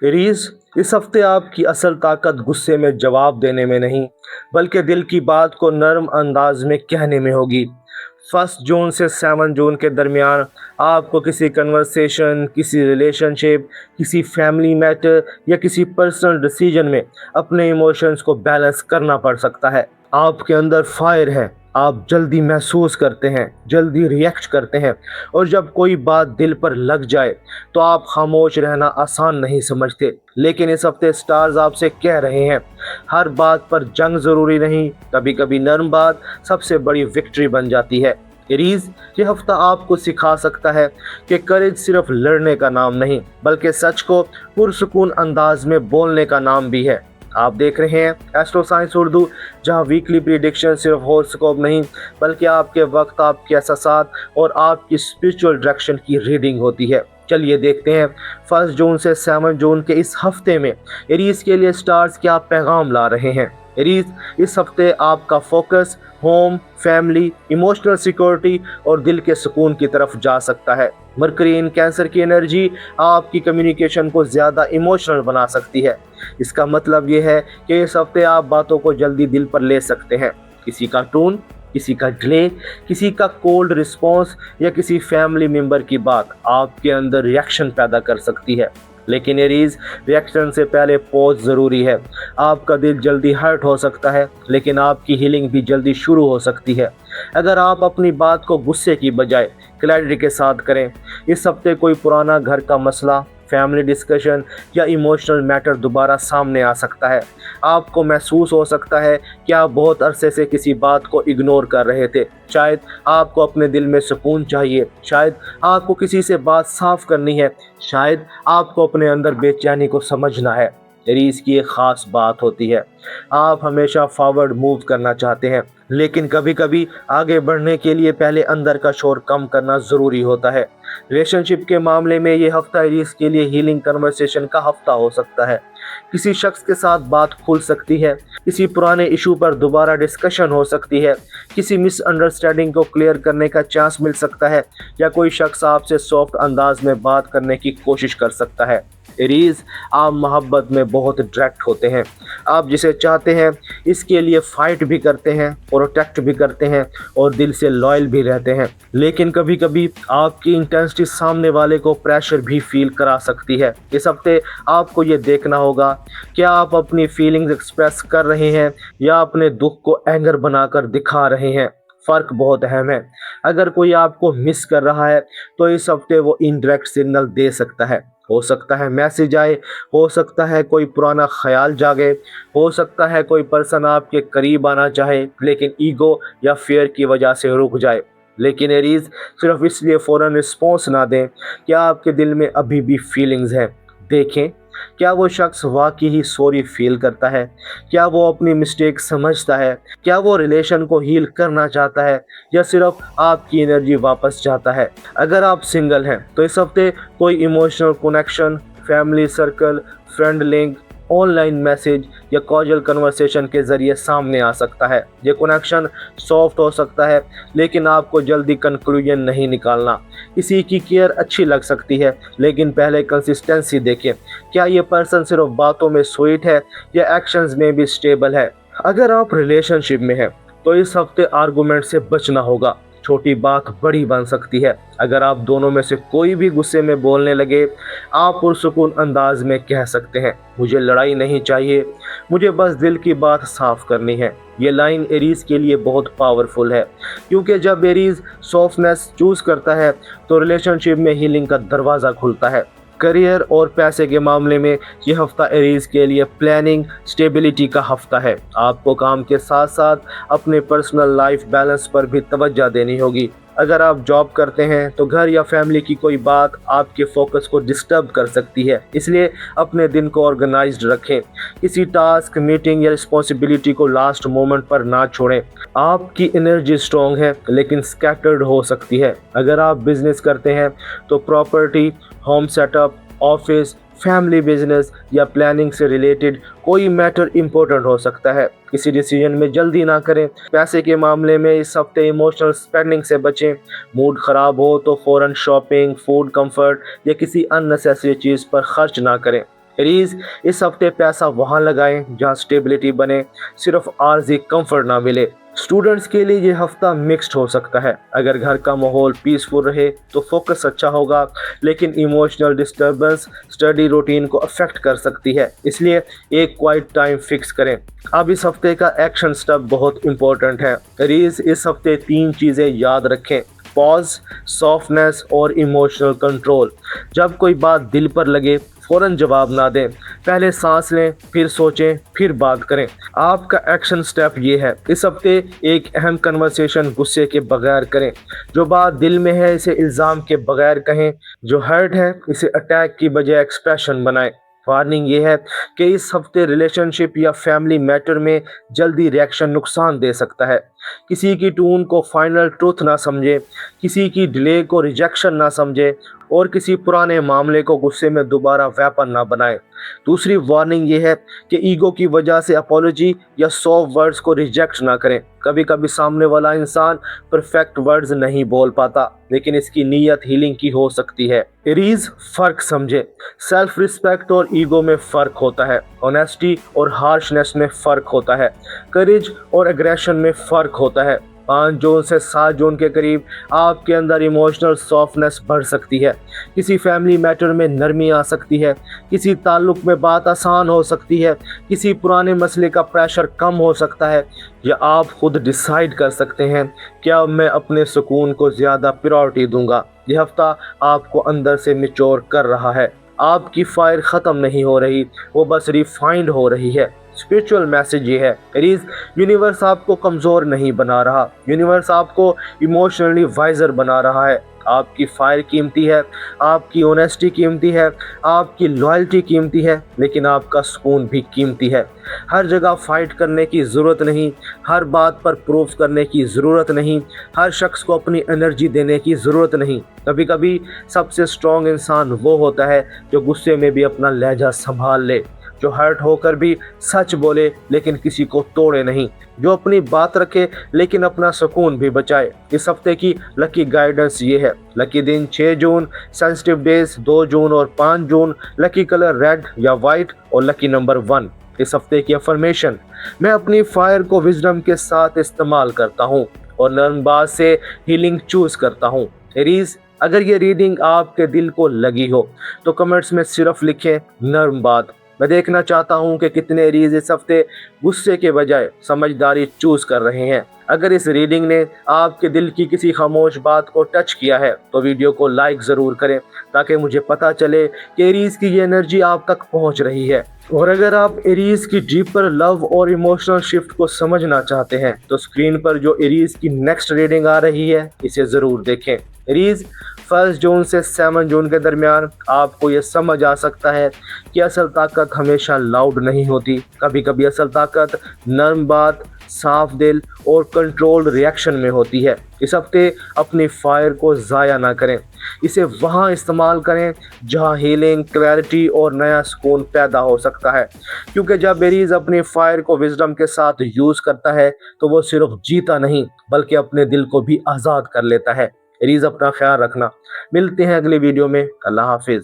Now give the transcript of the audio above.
Aries, इस हफ्ते आपकी असल ताकत गुस्से में जवाब देने में नहीं, बल्कि दिल की बात को नरम अंदाज में कहने में होगी। 1 जून से 7 जून के दरमियान आपको किसी कन्वर्सेशन, किसी रिलेशनशिप, किसी फैमिली मैटर या किसी पर्सनल डिसीजन में अपने इमोशंस को बैलेंस करना पड़ सकता है। आपके अंदर फायर है, आप जल्दी महसूस करते हैं, जल्दी रिएक्ट करते हैं, और जब कोई बात दिल पर लग जाए तो आप खामोश रहना आसान नहीं समझते। लेकिन इस हफ्ते स्टार्स आपसे कह रहे हैं, हर बात पर जंग ज़रूरी नहीं, कभी कभी नरम बात सबसे बड़ी विक्ट्री बन जाती है। एरीज, ये हफ्ता आपको सिखा सकता है कि करेज सिर्फ लड़ने का नाम नहीं, बल्कि सच को पुरसुकून अंदाज में बोलने का नाम भी है। आप देख रहे हैं एस्ट्रो साइंस उर्दू, जहां वीकली प्रिडिक्शन सिर्फ हॉरोस्कोप नहीं, बल्कि आपके वक्त, आपके एहसासात और आपकी स्पिरिचुअल डायरेक्शन की रीडिंग होती है। चलिए देखते हैं 1 जून से 7 जून के इस हफ्ते में एरीज के लिए स्टार्स क्या पैगाम ला रहे हैं। एरीज, इस हफ्ते आपका focus home, family, emotional security और दिल के सुकून की तरफ जा सकता है। मरकरी इन कैंसर की एनर्जी आपकी कम्युनिकेशन को ज़्यादा इमोशनल बना सकती है। इसका मतलब ये है कि इस हफ्ते आप बातों को जल्दी दिल पर ले सकते हैं। किसी का टोन, किसी का डिले, किसी का कोल्ड रिस्पॉन्स या किसी फैमिली मेम्बर की बात आपके अंदर रिएक्शन पैदा कर सकती है। लेकिन एरीज, रिएक्शन से पहले पॉज ज़रूरी है। आपका दिल जल्दी हर्ट हो सकता है, लेकिन आपकी हीलिंग भी जल्दी शुरू हो सकती है अगर आप अपनी बात को गुस्से की बजाय क्लैरिटी के साथ करें। इस हफ्ते कोई पुराना घर का मसला, फैमिली डिस्कशन या इमोशनल मैटर दोबारा सामने आ सकता है। आपको महसूस हो सकता है कि आप बहुत अरसे से किसी बात को इग्नोर कर रहे थे। शायद आपको अपने दिल में सुकून चाहिए, शायद आपको किसी से बात साफ करनी है, शायद आपको अपने अंदर बेचैनी को समझना है। एरीज की एक ख़ास बात होती है, आप हमेशा फॉरवर्ड मूव करना चाहते हैं, लेकिन कभी कभी आगे बढ़ने के लिए पहले अंदर का शोर कम करना ज़रूरी होता है। रिलेशनशिप के मामले में ये हफ्ता एरीज के लिए हीलिंग कन्वर्सेशन का हफ्ता हो सकता है। किसी शख्स के साथ बात खुल सकती है, किसी पुराने इशू पर दोबारा डिस्कशन हो सकती है, किसी मिसअंडरस्टैंडिंग को क्लियर करने का चांस मिल सकता है, या कोई शख्स आपसे सॉफ्ट अंदाज में बात करने की कोशिश कर सकता है। एरीज, आप मोहब्बत में बहुत डायरेक्ट होते हैं। आप जिसे चाहते हैं इसके लिए फाइट भी करते हैं, प्रोटेक्ट भी करते हैं और दिल से लॉयल भी रहते हैं। लेकिन कभी कभी आपकी इंटेंसिटी सामने वाले को प्रेशर भी फील करा सकती है। इस हफ्ते आपको ये देखना होगा क्या आप अपनी फीलिंग्स एक्सप्रेस कर रहे हैं या अपने दुख को एंगर बनाकर दिखा रहे हैं। फ़र्क बहुत अहम है। अगर कोई आपको मिस कर रहा है तो इस हफ्ते वो इनडायरेक्ट सिग्नल दे सकता है। हो सकता है मैसेज आए, हो सकता है कोई पुराना ख्याल जागे, हो सकता है कोई पर्सन आपके करीब आना चाहे लेकिन ईगो या फियर की वजह से रुक जाए। लेकिन एरीज, सिर्फ इसलिए फ़ौरन रिस्पॉन्स ना दें क्या आपके दिल में अभी भी फीलिंग्स हैं। देखें क्या वो शख्स वाकई ही सॉरी फील करता है, क्या वो अपनी मिस्टेक समझता है, क्या वो रिलेशन को हील करना चाहता है या सिर्फ आपकी एनर्जी वापस चाहता है। अगर आप सिंगल हैं तो इस हफ्ते कोई emotional connection, family circle, friend link, online message या कॉजुअल कन्वर्सेशन के ज़रिए सामने आ सकता है। ये कनेक्शन सॉफ्ट हो सकता है, लेकिन आपको जल्दी कंक्लूजन नहीं निकालना। किसी की केयर अच्छी लग सकती है, लेकिन पहले कंसिस्टेंसी देखें। क्या ये पर्सन सिर्फ बातों में स्वीट है या एक्शंस में भी स्टेबल है। अगर आप रिलेशनशिप में हैं तो इस हफ्ते आर्गुमेंट से बचना होगा। छोटी बात बड़ी बन सकती है। अगर आप दोनों में से कोई भी गुस्से में बोलने लगे, आप पुरसुकून अंदाज में कह सकते हैं, मुझे लड़ाई नहीं चाहिए, मुझे बस दिल की बात साफ करनी है। ये लाइन एरीज के लिए बहुत पावरफुल है, क्योंकि जब एरीज सॉफ्टनेस चूज करता है तो रिलेशनशिप में हीलिंग का दरवाज़ा खुलता है। करियर और पैसे के मामले में यह हफ्ता एरीज के लिए प्लानिंग, स्टेबिलिटी का हफ्ता है। आपको काम के साथ साथ अपने पर्सनल लाइफ बैलेंस पर भी तवज्जो देनी होगी। अगर आप जॉब करते हैं तो घर या फैमिली की कोई बात आपके फोकस को डिस्टर्ब कर सकती है, इसलिए अपने दिन को ऑर्गेनाइज्ड रखें। किसी टास्क, मीटिंग या रिस्पॉन्सिबिलिटी को लास्ट मोमेंट पर ना छोड़ें। आपकी एनर्जी स्ट्रॉन्ग है लेकिन स्कैटर्ड हो सकती है। अगर आप बिजनेस करते हैं तो property, home setup, office, family business या प्लानिंग से रिलेटेड कोई मैटर इंपॉर्टेंट हो सकता है। किसी डिसीजन में जल्दी ना करें। पैसे के मामले में इस हफ्ते इमोशनल स्पेंडिंग से बचें। मूड ख़राब हो तो फ़ौरन शॉपिंग, फूड, कंफर्ट या किसी अननेसेसरी चीज़ पर खर्च ना करें। एरीज, इस हफ्ते पैसा वहां लगाएं जहां स्टेबिलिटी बने, सिर्फ आर्जी कंफर्ट ना मिले। स्टूडेंट्स के लिए ये हफ्ता मिक्स्ड हो सकता है। अगर घर का माहौल पीसफुल रहे तो फोकस अच्छा होगा, लेकिन इमोशनल डिस्टर्बेंस स्टडी रूटीन को अफेक्ट कर सकती है, इसलिए एक क्वाइट टाइम फिक्स करें। अब इस हफ्ते का एक्शन स्टेप बहुत इंपॉर्टेंट है। एरीज, इस हफ्ते 3 चीज़ें याद रखें: पॉज, सॉफ्टनेस और इमोशनल कंट्रोल। जब कोई बात दिल पर लगे फौरन जवाब ना दें, पहले सांस लें, फिर सोचें, फिर बात करें। आपका एक्शन स्टेप ये है: इस हफ्ते एक अहम कन्वर्सेशन गुस्से के बगैर करें। जो बात दिल में है इसे इल्ज़ाम के बगैर कहें, जो हर्ट है इसे अटैक की बजाय एक्सप्रेशन बनाएं। वार्निंग ये है कि इस हफ्ते रिलेशनशिप या फैमिली मैटर में जल्दी रिएक्शन नुकसान दे सकता है। किसी की टून को फाइनल ट्रूथ ना समझे, किसी की डिले को रिजेक्शन ना समझे और किसी पुराने मामले को गुस्से में दोबारा वेपन ना बनाए। दूसरी वार्निंग ये है कि ईगो की वजह से अपॉलॉजी या सॉफ्ट वर्ड्स को रिजेक्ट ना करें। कभी कभी सामने वाला इंसान परफेक्ट वर्ड्स नहीं बोल पाता, लेकिन इसकी नीयत हीलिंग की हो सकती है। एरीज, फर्क समझे। सेल्फ रिस्पेक्ट और ईगो में फ़र्क होता है, ऑनेस्टी और हार्शनेस में फ़र्क होता है, करेज और एग्रेशन में फ़र्क होता है। 5 जून से 7 जून के करीब आपके अंदर इमोशनल सॉफ्टनेस बढ़ सकती है। किसी फैमिली मैटर में नरमी आ सकती है, किसी ताल्लुक में बात आसान हो सकती है, किसी पुराने मसले का प्रेशर कम हो सकता है, या आप खुद डिसाइड कर सकते हैं कि अब मैं अपने सुकून को ज़्यादा प्रायोरिटी दूंगा। यह हफ्ता आपको अंदर से मैच्योर कर रहा है। आपकी फायर ख़त्म नहीं हो रही, वो बस रिफाइंड हो रही है। स्पिरिचुअल मैसेज ये है एरीज, यूनिवर्स आपको कमज़ोर नहीं बना रहा, यूनिवर्स आपको इमोशनली वाइजर बना रहा है। आपकी फायर कीमती है, आपकी ऑनेस्टी कीमती है, आपकी लॉयल्टी कीमती है, लेकिन आपका सुकून भी कीमती है। हर जगह फाइट करने की ज़रूरत नहीं, हर बात पर प्रूफ करने की ज़रूरत नहीं, हर शख्स को अपनी एनर्जी देने की ज़रूरत नहीं। कभी कभी सबसे स्ट्रॉन्ग इंसान वो होता है जो गुस्से में भी अपना लहजा संभाल ले, जो हर्ट होकर भी सच बोले लेकिन किसी को तोड़े नहीं, जो अपनी बात रखे लेकिन अपना सुकून भी बचाए। इस हफ्ते की लकी गाइडेंस ये है: लकी दिन 6 जून, सेंसिटिव डेज 2 जून और 5 जून, लकी कलर रेड या वाइट और लकी नंबर 1। इस हफ्ते की अफर्मेशन: मैं अपनी फायर को विजडम के साथ इस्तेमाल करता हूँ और नर्म बात से हीलिंग चूज करता हूँ। एरीज, अगर ये रीडिंग आपके दिल को लगी हो तो कमेंट्स में सिर्फ लिखें नर्म बात। मैं देखना चाहता हूं कि कितने एरीज इस हफ्ते गुस्से के बजाय समझदारी चूज कर रहे हैं। अगर इस रीडिंग ने आपके दिल की किसी खामोश बात को टच किया है तो वीडियो को लाइक ज़रूर करें, ताकि मुझे पता चले कि एरीज की ये एनर्जी आप तक पहुंच रही है। और अगर आप एरीज की डीपर लव और इमोशनल शिफ्ट को समझना चाहते हैं तो स्क्रीन पर जो एरीज की नेक्स्ट रीडिंग आ रही है इसे ज़रूर देखें। एरीज, 1 जून से 7 जून के दरमियान आपको ये समझ आ सकता है कि असल ताकत हमेशा लाउड नहीं होती। कभी कभी असल ताकत नरम बात, साफ दिल और कंट्रोल्ड रिएक्शन में होती है। इस हफ्ते अपनी फायर को ज़ाया ना करें, इसे वहाँ इस्तेमाल करें जहाँ हीलिंग, क्लैरिटी और नया सुकून पैदा हो सकता है। क्योंकि जब एरीज अपनी फायर को विजडम के साथ यूज़ करता है तो वो सिर्फ जीता नहीं बल्कि अपने दिल को भी आज़ाद कर लेता है। एरीज, अपना ख्याल रखना। मिलते हैं अगली वीडियो में। अल्लाह हाफिज़।